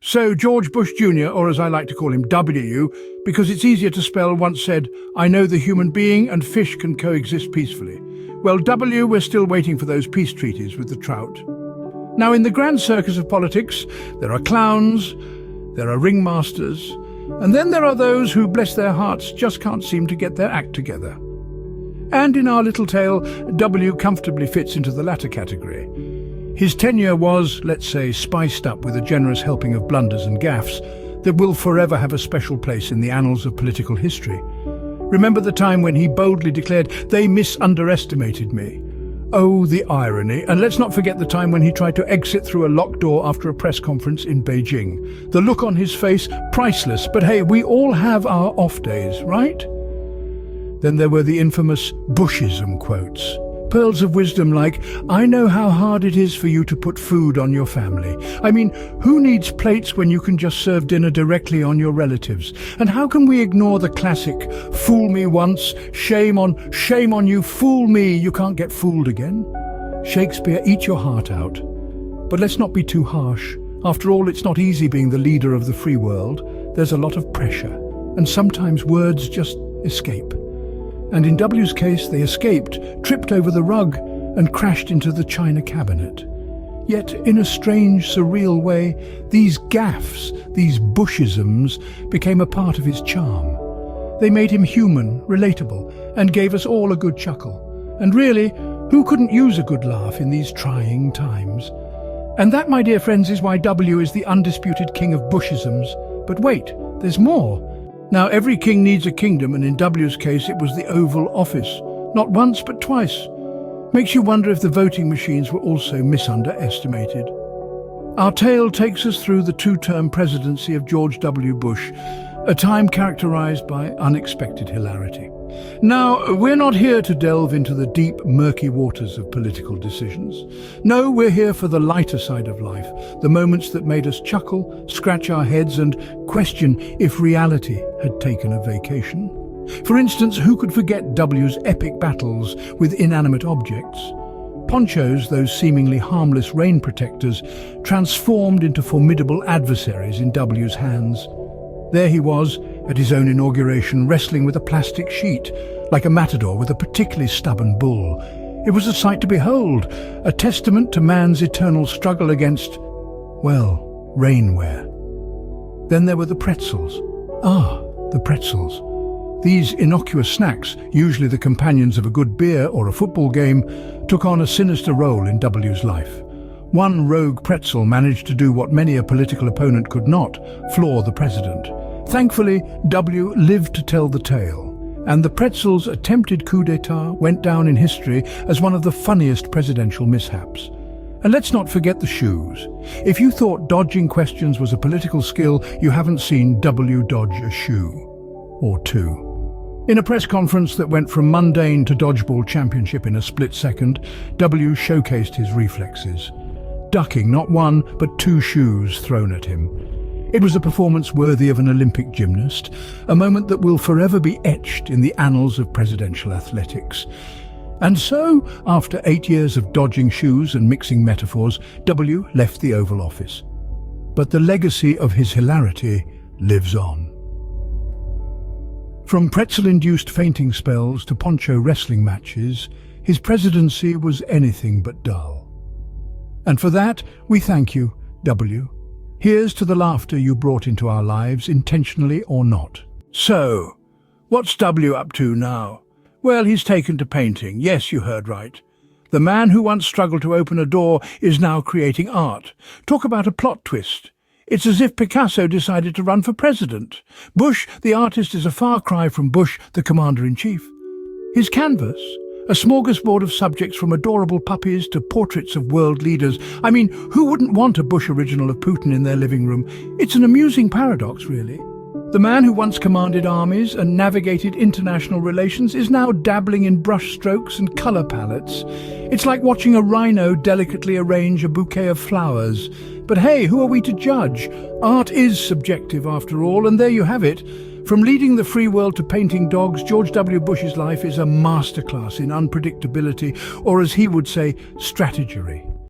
So George Bush Jr., or as I like to call him, W, because it's easier to spell, once said, "I know the human being and fish can coexist peacefully." Well, W, we're still waiting for those peace treaties with the trout. Now, in the grand circus of politics, there are clowns, there are ringmasters, and then there are those who, bless their hearts, just can't seem to get their act together. And in our little tale, W comfortably fits into the latter category. His tenure was, let's say, spiced up with a generous helping of blunders and gaffes that will forever have a special place in the annals of political history. Remember the time when he boldly declared, "They misunderestimated me." Oh, the irony. And let's not forget the time when he tried to exit through a locked door after a press conference in Beijing. The look on his face, priceless. But hey, we all have our off days, right? Then there were the infamous Bushism quotes. Pearls of wisdom like, "I know how hard it is for you to put food on your family." I mean, who needs plates when you can just serve dinner directly on your relatives? And how can we ignore the classic, "Fool me once, shame on you, fool me, you can't get fooled again"? Shakespeare, eat your heart out. But let's not be too harsh. After all, it's not easy being the leader of the free world. There's a lot of pressure, and sometimes words just escape. And in W's case, they escaped, tripped over the rug, and crashed into the china cabinet. Yet, in a strange, surreal way, these gaffes, these Bushisms, became a part of his charm. They made him human, relatable, and gave us all a good chuckle. And really, who couldn't use a good laugh in these trying times? And that, my dear friends, is why W is the undisputed king of Bushisms. But wait, there's more. Now, every king needs a kingdom, and in W's case it was the Oval Office. Not once, but twice. Makes you wonder if the voting machines were also misunderestimated. Our tale takes us through the two-term presidency of George W. Bush, a time characterized by unexpected hilarity. Now, we're not here to delve into the deep, murky waters of political decisions. No, we're here for the lighter side of life, the moments that made us chuckle, scratch our heads and question if reality had taken a vacation. For instance, who could forget W's epic battles with inanimate objects? Ponchos, those seemingly harmless rain protectors, transformed into formidable adversaries in W's hands. There he was, at his own inauguration, wrestling with a plastic sheet, like a matador with a particularly stubborn bull. It was a sight to behold, a testament to man's eternal struggle against, well, rainware. Then there were the pretzels. Ah, the pretzels. These innocuous snacks, usually the companions of a good beer or a football game, took on a sinister role in W's life. One rogue pretzel managed to do what many a political opponent could not, floor the president. Thankfully, W lived to tell the tale, and the pretzel's attempted coup d'etat went down in history as one of the funniest presidential mishaps. And let's not forget the shoes. If you thought dodging questions was a political skill, you haven't seen W dodge a shoe. Or two. In a press conference that went from mundane to dodgeball championship in a split second, W showcased his reflexes, ducking not one but two shoes thrown at him. It was a performance worthy of an Olympic gymnast, a moment that will forever be etched in the annals of presidential athletics. And so, after 8 years of dodging shoes and mixing metaphors, W left the Oval Office. But the legacy of his hilarity lives on. From pretzel-induced fainting spells to poncho wrestling matches, his presidency was anything but dull. And for that, we thank you, W. Here's to the laughter you brought into our lives, intentionally or not. So, what's W up to now? Well, he's taken to painting. Yes, you heard right. The man who once struggled to open a door is now creating art. Talk about a plot twist. It's as if Picasso decided to run for president. Bush, the artist, is a far cry from Bush, the commander-in-chief. His canvas, a smorgasbord of subjects from adorable puppies to portraits of world leaders. I mean, who wouldn't want a Bush original of Putin in their living room? It's an amusing paradox, really. The man who once commanded armies and navigated international relations is now dabbling in brush strokes and colour palettes. It's like watching a rhino delicately arrange a bouquet of flowers. But hey, who are we to judge? Art is subjective after all, and there you have it. From leading the free world to painting dogs, George W. Bush's life is a masterclass in unpredictability, or as he would say, strategery.